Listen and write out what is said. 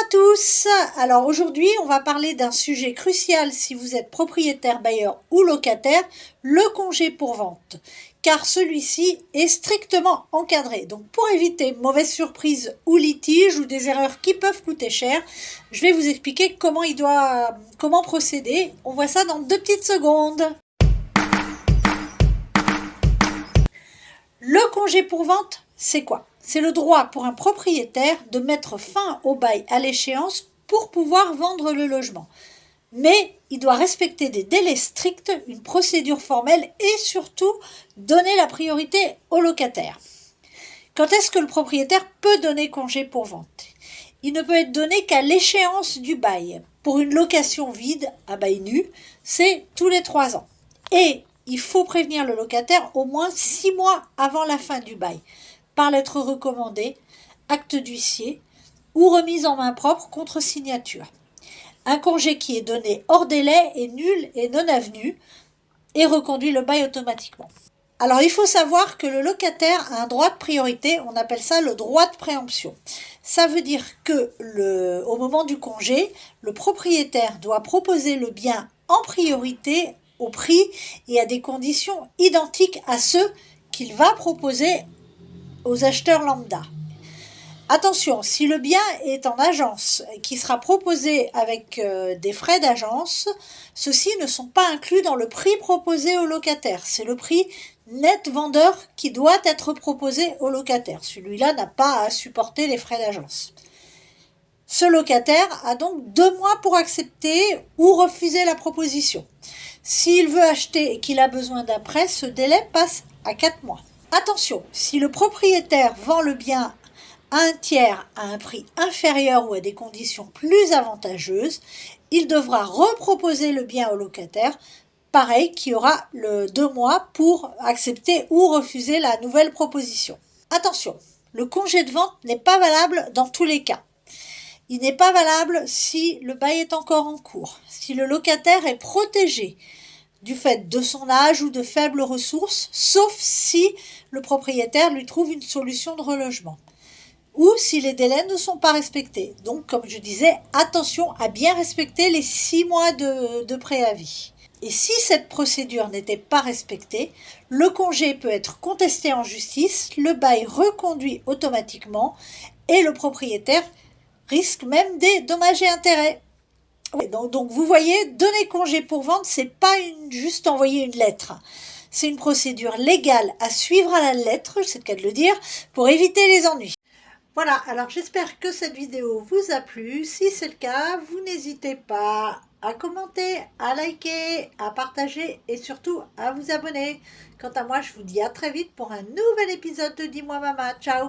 à tous. Alors aujourd'hui, on va parler d'un sujet crucial si vous êtes propriétaire, bailleur ou locataire, le congé pour vente. Car celui-ci est strictement encadré. Donc pour éviter mauvaise surprise ou litige ou des erreurs qui peuvent coûter cher, je vais vous expliquer comment procéder. On voit ça dans 2 petites secondes. Le congé pour vente, c'est quoi? C'est le droit pour un propriétaire de mettre fin au bail à l'échéance pour pouvoir vendre le logement. Mais il doit respecter des délais stricts, une procédure formelle et surtout donner la priorité au locataire. Quand est-ce que le propriétaire peut donner congé pour vente? Il ne peut être donné qu'à l'échéance du bail. Pour une location vide à bail nu, c'est tous les 3 ans. Et il faut prévenir le locataire au moins 6 mois avant la fin du bail, par lettre recommandée, acte d'huissier ou remise en main propre contre signature. Un congé qui est donné hors délai est nul et non avenu et reconduit le bail automatiquement. Alors il faut savoir que le locataire a un droit de priorité, on appelle ça le droit de préemption. Ça veut dire que au moment du congé, le propriétaire doit proposer le bien en priorité au prix et à des conditions identiques à ceux qu'il va proposer aux acheteurs lambda. Attention, si le bien est en agence et qui sera proposé avec des frais d'agence, ceux-ci ne sont pas inclus dans le prix proposé au locataire. C'est le prix net vendeur qui doit être proposé au locataire. Celui-là n'a pas à supporter les frais d'agence. Ce locataire a donc 2 mois pour accepter ou refuser la proposition. S'il veut acheter et qu'il a besoin d'un prêt, ce délai passe à 4 mois. Attention, si le propriétaire vend le bien à un tiers à un prix inférieur ou à des conditions plus avantageuses, il devra reproposer le bien au locataire, pareil, qui aura 2 mois pour accepter ou refuser la nouvelle proposition. Attention, le congé de vente n'est pas valable dans tous les cas. Il n'est pas valable si le bail est encore en cours, si le locataire est protégé du fait de son âge ou de faibles ressources, sauf si le propriétaire lui trouve une solution de relogement, ou si les délais ne sont pas respectés. Donc, comme je disais, attention à bien respecter les 6 mois de préavis. Et si cette procédure n'était pas respectée, le congé peut être contesté en justice, le bail reconduit automatiquement et le propriétaire risque même des dommages et intérêts. Donc vous voyez, donner congé pour vente, c'est pas juste envoyer une lettre. C'est une procédure légale à suivre à la lettre, c'est le cas de le dire, pour éviter les ennuis. Voilà, alors j'espère que cette vidéo vous a plu. Si c'est le cas, vous n'hésitez pas à commenter, à liker, à partager et surtout à vous abonner. Quant à moi, je vous dis à très vite pour un nouvel épisode de Dis-moi Mama. Ciao!